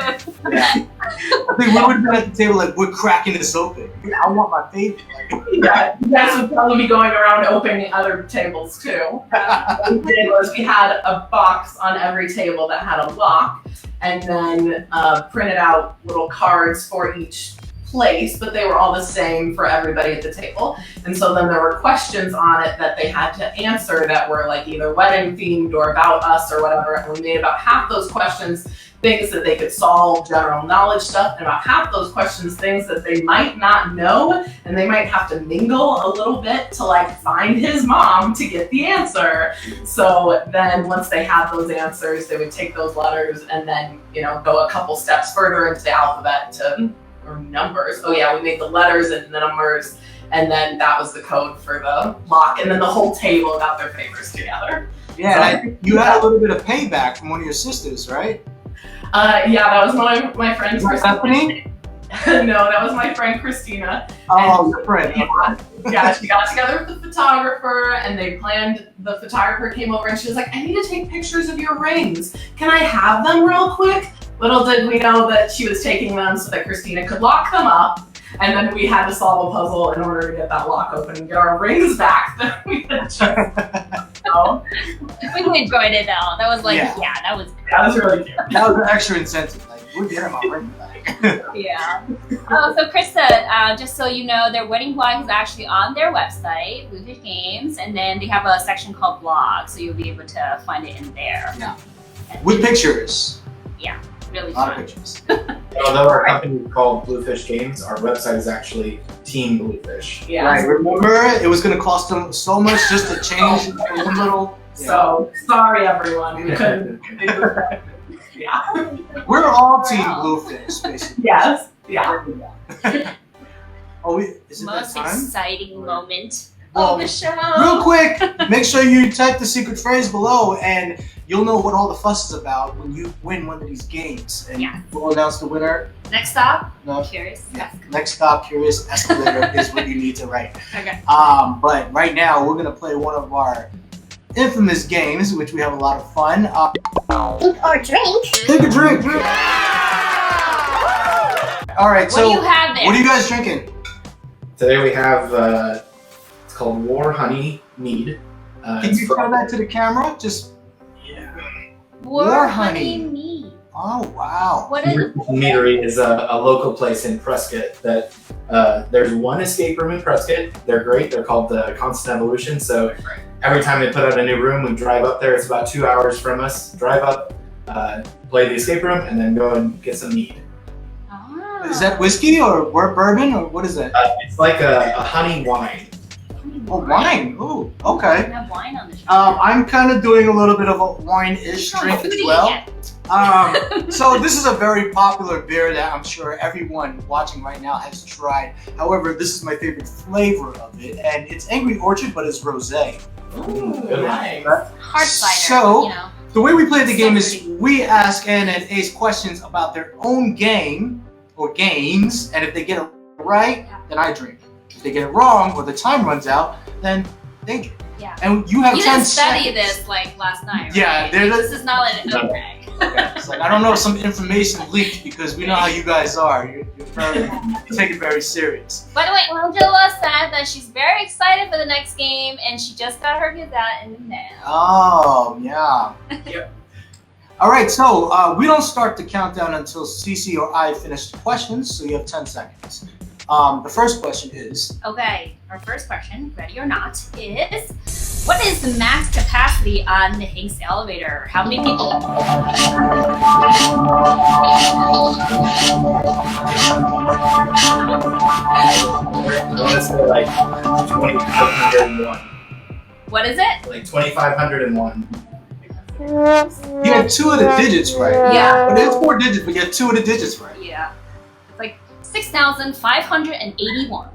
Yeah. I think we would have been at the table like, we're cracking this open. I want my baby. Like, Yeah, you guys would probably be going around opening other tables too. What we did was we had a box on every table that had a lock, and then printed out little cards for each place, but they were all the same for everybody at the table. And so then there were questions on it that they had to answer that were like either wedding themed or about us or whatever. And we made about half those questions things that they could solve, general knowledge stuff, and about half those questions things that they might not know, and they might have to mingle a little bit to like find his mom to get the answer. So then once they had those answers, they would take those letters and then, you know, go a couple steps further into the alphabet to, or numbers. Oh yeah, we made the letters and the numbers, and then that was the code for the lock, and then the whole table got their favors together. yeah, and I think you had a little bit of payback from one of your sisters, right? Yeah, that was one of my friends. Stephanie? No, that was my friend Christina. Oh, your friend. Yeah, she got together with the photographer and they planned, the photographer came over and she was like, I need to take pictures of your rings. Can I have them real quick? Little did we know that she was taking them so that Christina could lock them up. And then we had to solve a puzzle in order to get that lock open and get our rings back that we had just We enjoyed it though. That was like, Yeah. that was That was really cute. That was an extra incentive. Like, we're getting my ring back. yeah. Oh, so Krista, just so you know, their wedding blog is actually on their website, Bluefish Games, and then they have a section called blog, so you'll be able to find it in there. Yeah. And With pictures. really A lot of fun. pictures. Although our company is called Bluefish Games, our website is actually Team Bluefish. Yeah. Right, remember, it was going to cost them so much just to change one little. So sorry everyone, we couldn't do that. Yeah. We're all Team Bluefish, basically. Yes. Yeah. Oh, is it that Most time? exciting moment Well, of the show. Real quick, make sure you type the secret phrase below and you'll know what all the fuss is about when you win one of these games. And Yeah. we'll announce the winner. Next stop, No. Curious. Yeah. Next stop, Curious Escalator is what you need to write. Okay. But right now, we're going to play one of our infamous games, which we have a lot of fun. Eat or drink. Take a drink. All right, What so do you have there? what are you guys drinking? Today we have, it's called War Honey Mead. Can It's you from- show that to the camera? Just, Yeah. War honey. honey mead. oh, wow. What is Meadery is a local place in Prescott that there's one escape room in Prescott. They're great. They're called the Constant Evolution. So every time they put out a new room, we drive up there. It's about 2 hours from us. Drive up, play the escape room, and then go and get some mead. Is that whiskey or bourbon or what is that? It's like a honey wine. Oh, wine. Ooh, okay. We have wine on the show. I'm kind of doing a little bit of a wine-ish drink as well. So this is a very popular beer that I'm sure everyone watching right now has tried. However, this is my favorite flavor of it, and it's Angry Orchard, but it's rosé. Ooh, Good one. nice. Hard cider. So- you know. The way we play the game is Somebody. we ask Anna and Ace questions about their own game or games, and if they get it right, then I drink. If they get it wrong or the time runs out, then they drink. Yeah. And you have You 10 didn't study seconds. this like last night, right? Yeah, they're the- This is not like okay. Okay, it's like, I don't know if some information leaked because we know how you guys are. You take it very serious. By the way, Angela said that she's very excited for the next game and she just got her Gazette in the mail. Oh, yeah. Yep. All right, so we don't start the countdown until Cece or I finish the questions, so you have 10 seconds. The first question is, Okay, our first question, ready or not, is what is the max capacity on the Hincks elevator? How many people? I want to say like 2,501. What is it? Like 2,501. you had 2 of the digits right. Yeah. But it's 4 digits, but you had 2 of the digits right. Yeah. It's like 6,581.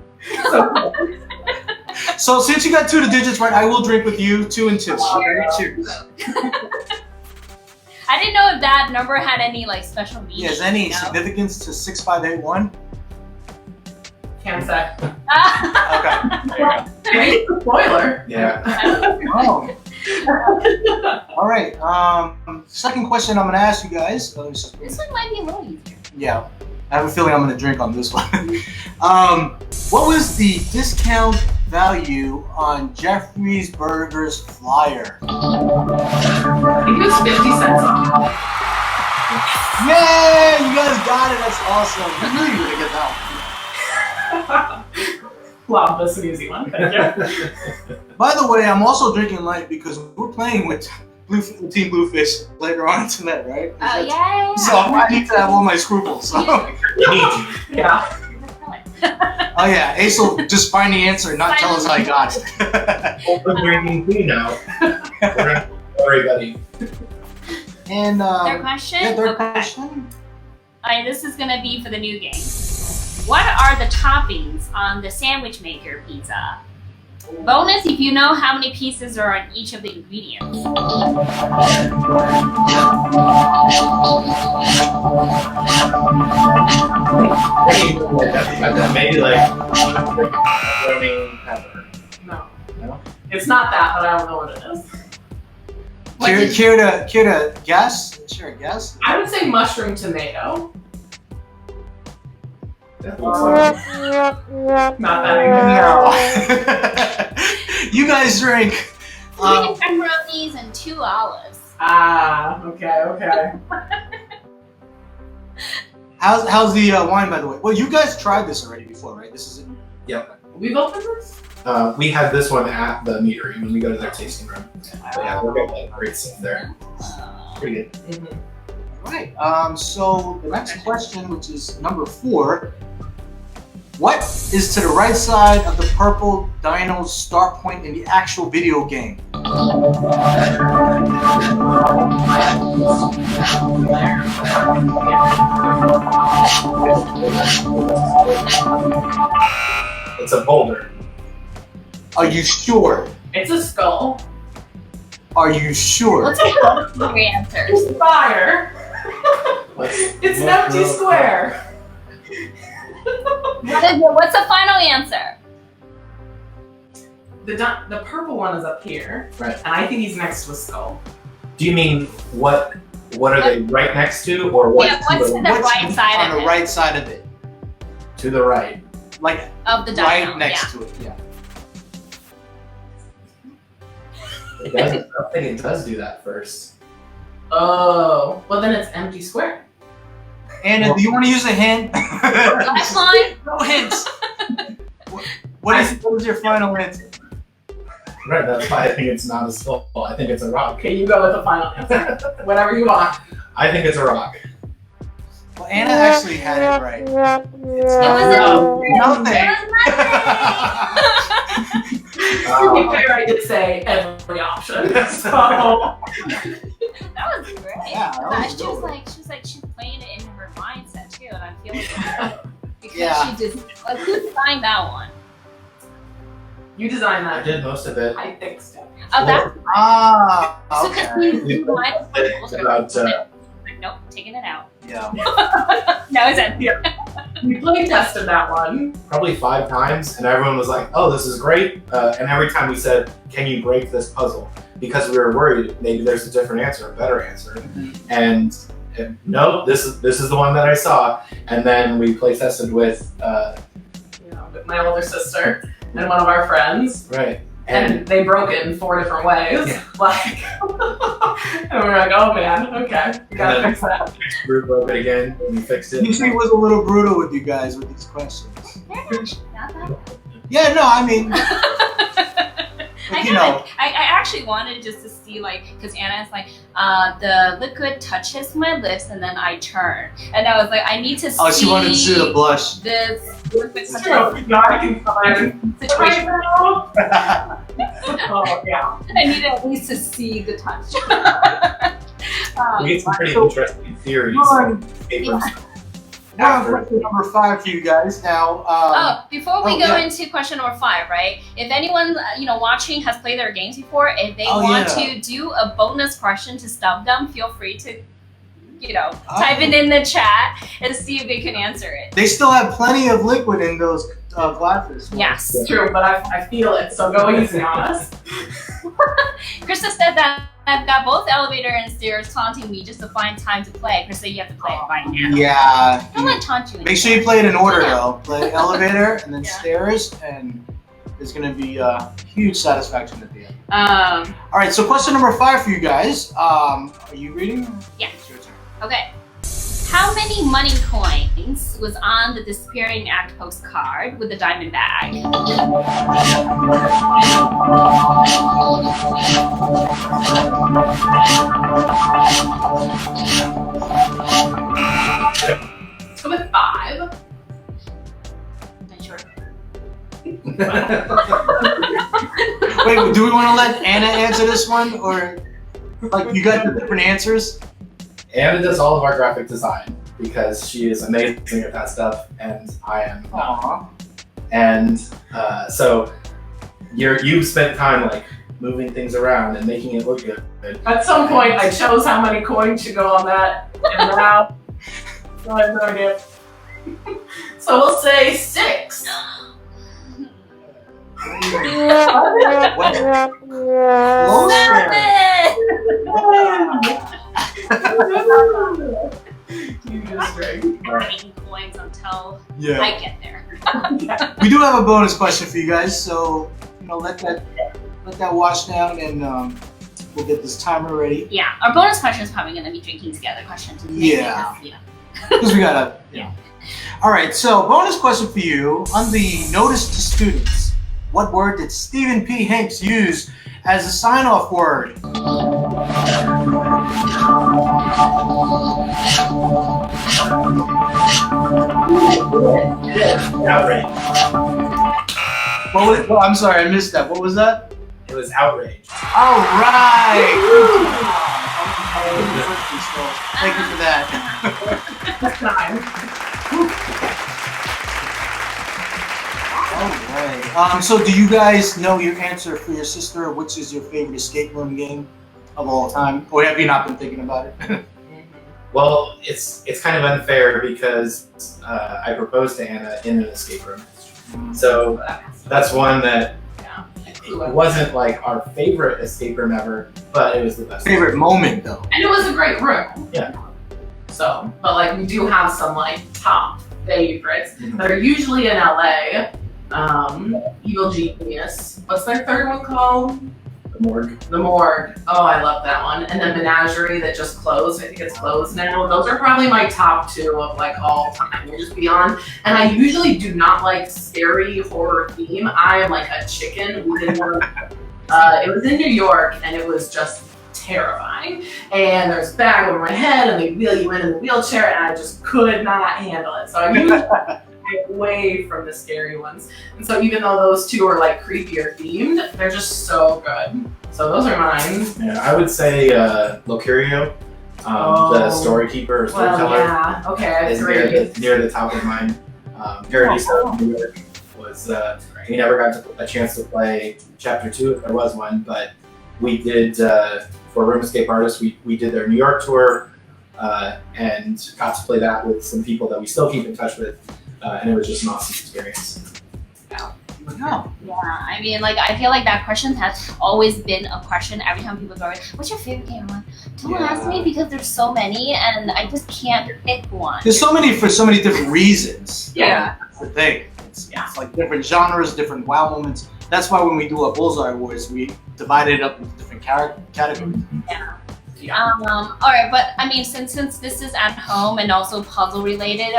So So since you got 2 the digits right, I will drink with you 2 and 2. Cheers. I didn't know if that number had any like special meaning. Yes, any you know? significance to 6581? Can't say. Okay. Maybe it's a spoiler. Yeah. Oh. All right. Second question I'm gonna ask you guys. This one might be a little easier. Yeah. I have a feeling I'm gonna drink on this one. What was the discount value on Jeffrey's Burgers flyer? I think it was 50 cents off. Yay! You guys got it. That's awesome. I knew you were gonna get that Wow, that's an easy one. Thank you. one. By the way, I'm also drinking light because we're playing with Team Bluefish later on tonight, right? Oh yeah. So I need to have all my scruples. So. Yeah. Oh yeah, Ace will just find the answer and not tell us how he got it. Open drinking tea now. Everybody. Third And question. yeah, third Okay. question. Alright, this is gonna be for the new game. What are the toppings on the sandwich maker pizza? Bonus if you know how many pieces are on each of the ingredients. Maybe like pepperoni pepper. No. No? It's not that, but I don't know what it is. Care to guess? Share a guess? I would say mushroom tomato. That looks like Not that No. You guys drink. 3 pepperonis and 2 olives. Ah, okay. How's the wine, by the way? Well, you guys tried this already before, right? This is We've opened this? we had this one at the meadery when we go to their tasting room. But yeah, we're getting like great stuff there. Pretty good. Mm-hmm. All right. So the next question, which is number 4. What is to the right side of the purple dino's start point in the actual video game? It's a boulder. Are you sure? It's a skull. Are you sure? What's your answers? It's fire. It's an empty square. What's the final answer? The purple one is up here. Right. And I think he's next to a skull. Do you mean what are they right next to, or what? Yeah, what's to the What's right side on of the it? right side of it? To the right. Like Of the dino, right next to it. Yeah. It does, I don't think it does do that first. Oh, well then it's empty square. Anna, do you want to use a hint? Lifeline? No hints. What is your final answer? Right, that's why I think it's not a skull. I think it's a rock. Okay, you go with the final answer. Whatever you want. I think it's a rock. Well, Anna actually had it right. It was Nothing. To be fair, I did say every option. So that was great. Yeah, that was she was dope. like she's playing it in her mindset too, and I'm feeling it because Yeah. she just who designed that one? you designed I that. did most of it. I think so. Oh, that's Ah, so okay. because you It's about nope, taking it out. Yeah. No, it's empty. We play tested that one. probably 5 times, and everyone was like, "Oh, this is great!" And every time we said, "Can you break this puzzle?" Because we were worried maybe there's a different answer, a better answer, and no, this is the one that I saw. And then we play tested with With my older sister and one of our friends. right, And they broke it in 4 different ways. Yeah. Like, and we were like, oh man, okay, we gotta fix that. we broke it again, and we fixed it. Usually was a little brutal with you guys with these questions. Not that Yeah, no, I mean, I you know, I actually wanted just to see because Anna is like, the liquid touches my lips and then I turn, and I was like, I need to see. oh, she wanted to see the blush. This liquid It's touches true. No, I can find it right situation. now. Oh yeah. I need at least to see the touch. We get some pretty So- interesting theories. Come on. Papers. We're on question number 5 for you guys now. Before we go into question number 5, right? If anyone watching has played their games before, if they want to do a bonus question to stump them, feel free to type it in the chat and see if they can answer it. They still have plenty of liquid in those glasses. Yes. It's true, but I feel it, so go easy on us. Krista said that I've got both elevator and stairs taunting me just to find time to play. Krista, you have to play it by now. Yeah. I'm gonna taunt you. Make sure you play it in order though. Play elevator and then stairs, and there's gonna be a huge satisfaction at the end. All right, so question number 5 for you guys. Are you reading? Yeah. It's your turn. Okay. How many money coins was on the Disappearing Act postcard with the diamond bag? Let's go with 5. Not sure. Wait, do we want to let Anna answer this one, or like you got the different answers? Anna does all of our graphic design because she is amazing at that stuff, and I am. Aww. And so you've spent time like moving things around and making it look good. At some point, I chose how many coins should go on that, and now I have no idea. So we'll say 6. You just drink. Coins until Yeah. I get there. We do have a bonus question for you guys, so let that wash down, and we'll get this timer ready. Yeah, our bonus question is probably going to be drinking together questions. Yeah. Because we gotta. Yeah. All right, so bonus question for you on the notice to students. What word did Stephen P. Hincks use as a sign-off word? Outrage. Well, I'm sorry, I missed that. What was that? It was outrage. All right. Thank you for that. That's 9. All right. So do you guys know your answer for your sister? Which is your favorite escape room game of all time? Or have you not been thinking about it? Well, it's kind of unfair because I proposed to Anna in an escape room. So that's one that it wasn't like our favorite escape room ever, but it was the best. Favorite moment though. And it was a great room. Yeah. So, but like we do have some like top favorites that are usually in LA. Evil Genius. What's their third one called? The Morgue. The Morgue. Oh, I love that one. And then Menagerie that just closed. I think it's closed now. Those are probably my top 2 of like all time. They're just beyond. And I usually do not like scary horror theme. I am like a chicken. We did one. It was in New York, and it was just terrifying. And there's a bag over my head, and they wheel you in the wheelchair, and I just could not handle it. So I usually get away from the scary ones. And so even though those 2 are like creepier themed, they're just so good. So those are mine. Yeah, I would say Locurio, the storykeeper or storyteller. Well, yeah. Okay, I have is 3. near the top of mine. Paradiso in New York was we never got a chance to play Chapter 2 if there was one, but we did for Room Escape Artists. We did their New York tour and got to play that with some people that we still keep in touch with, and it was just an awesome experience. Yeah, I mean, like, I feel like that question has always been a question every time people go, what's your favorite game? I'm like, don't ask me because there's so many and I just can't pick one. There's so many for so many different reasons. Yeah. That's the thing. It's like different genres, different wow moments. That's why when we do our Bullseye Awards, we divided it up into different categories. Yeah. All right, but I mean, since this is at home and also puzzle related,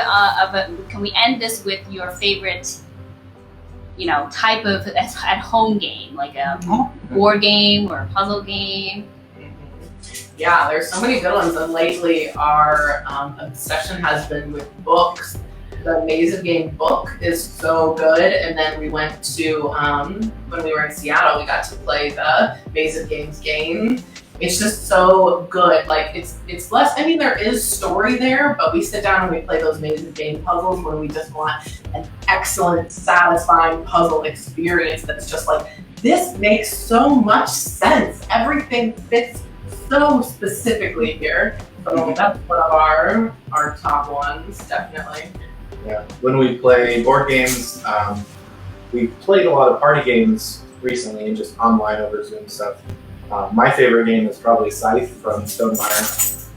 can we end this with your favorite, type of at home game, like a board game or a puzzle game? Yeah, there's so many good ones, and lately our obsession has been with books. The Maze of Game book is so good, and then we went to, when we were in Seattle, we got to play the Maze of Games game, It's just so good. Like it's less. I mean, there is story there, but we sit down and we play those amazing game puzzles when we just want an excellent, satisfying puzzle experience. That's just like, this makes so much sense. Everything fits so specifically here. So that's one of our top ones, definitely. Yeah. When we play board games, we've played a lot of party games recently and just online over Zoom stuff. My favorite game is probably Scythe from Stonemaier.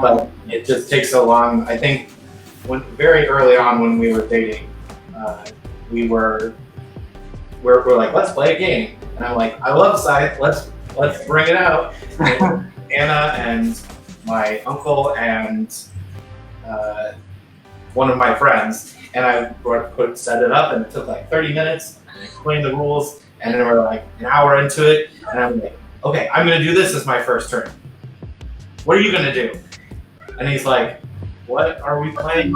But it just takes so long. I think very early on when we were dating, we're like, let's play a game. And I'm like, I love Scythe, let's bring it out. And Anna and my uncle and one of my friends, and I set it up, and it took like 30 minutes, and explained the rules, and then we're like an hour into it, and I'm like, okay, I'm gonna do this as my first turn. What are you gonna do? And he's like, what are we playing?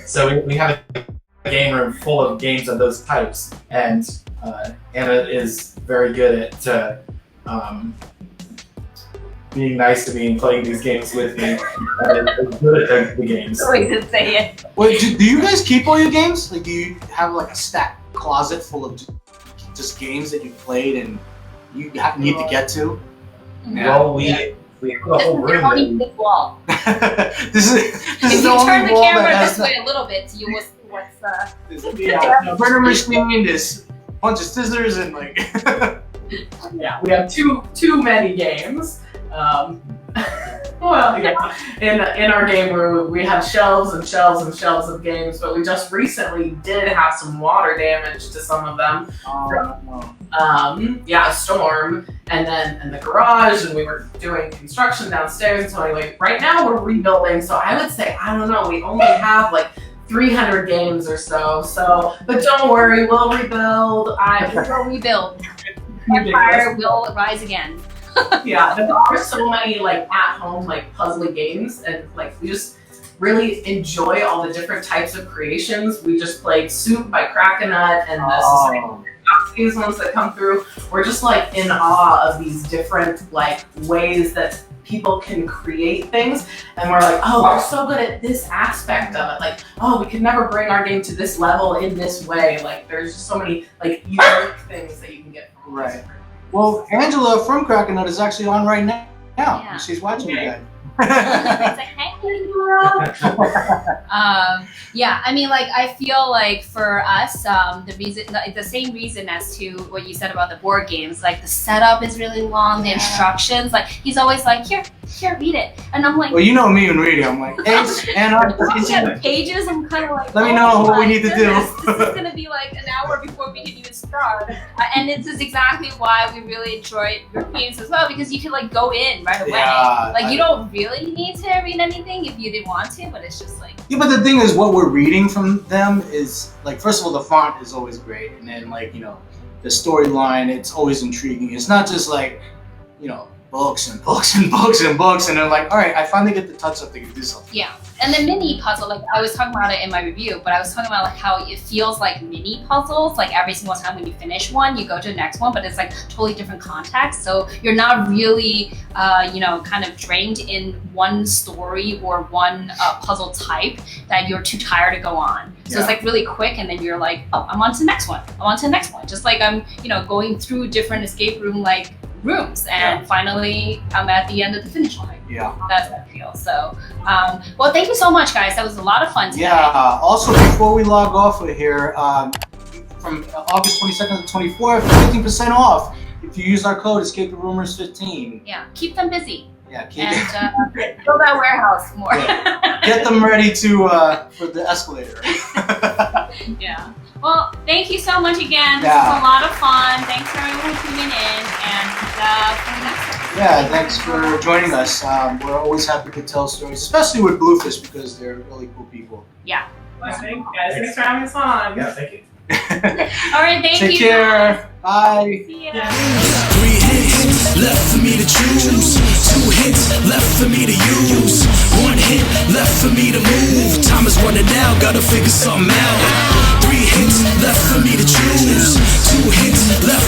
So we have a game room full of games of those types, and Anna is very good at being nice to me and playing these games with me, and is good at the games. Wait to say it. Wait, do you guys keep all your games? Like, do you have like a stacked closet full of just games that you played and you need to get to? Well, we have a whole room. This wall. this is If the you only turn the wall camera that this way a little bit, you will see what's yeah, printer machine, this bunch of scissors, and like. Yeah, we have too many games. Well, yeah. In our game room, we have shelves and shelves and shelves of games, but we just recently did have some water damage to some of them. A storm, and then in the garage, and we were doing construction downstairs. And so anyway, right now we're rebuilding. So I would say, I don't know, we only have like 300 games or so. But don't worry, we'll rebuild. We'll rebuild. Empire will rise again. Yeah, there are so many like at-home like puzzly games, and like we just really enjoy all the different types of creations. We just played Soup by Crackanut and these ones that come through. We're just like in awe of these different like ways that people can create things, and we're like, oh, we're so good at this aspect of it. Like, oh, we could never bring our game to this level in this way. Like, there's just so many like unique things that you can get from Right. Well, Angela from Crackanut is actually on right now. Yeah. And she's watching you guys. It's like, hey, yeah, I mean, like, I feel like for us, the same reason as to what you said about the board games, like the setup is really long, the instructions, like he's always like, here, read it, and I'm like, well, you know me when reading, I'm like, Ace Anna, pages, I'm kind of like, let me know what we need to do. This is gonna be like an hour before we can even start, and this is exactly why we really enjoy group games as well, because you can like go in right away. Yeah, like you don't really need to read anything if you didn't want to, but it's just like. Yeah, but the thing is, what we're reading from them is like, first of all, the font is always great, and then like, you know, the storyline, it's always intriguing. It's not just like, you know, books and books and books and books, and then like, all right, I finally get to touch something and do something. Yeah, and the mini puzzle, like I was talking about it in my review, but I was talking about like how it feels like mini puzzles. Like every single time when you finish one, you go to the next one, but it's like totally different context. So you're not really, you know, kind of drained in one story or one puzzle type that you're too tired to go on. So it's like really quick, and then you're like, oh, I'm on to the next one. I'm on to the next one. Just like I'm, you know, going through different escape room like rooms, and finally I'm at the end of the finish line. Yeah. That's how I feel. So, well, thank you so much, guys. That was a lot of fun today. Yeah. Also, before we log off of here, from August 22nd to 24th, 15% off if you use our code ESCAPETHEROOMers15. Yeah. Keep them busy. Yeah. Keep And build that warehouse more. Yeah. Get them ready to for the escalator. Yeah. Well, thank you so much again. This was a lot of fun. Thanks for everyone tuning in, and for the next episode. Yeah, thanks for joining us. We're always happy to tell stories, especially with Bluefish, because they're really cool people. Yeah. Well, thank you guys. Thanks for having us on. Yeah, thank you. All right, thank you. Take care. Bye. See ya. 3 hints left for me to choose. 2 hints left for me to use. 1 hint left for me to move. Time is running out, gotta figure something out. 3 hints left for me to choose. 2 hints left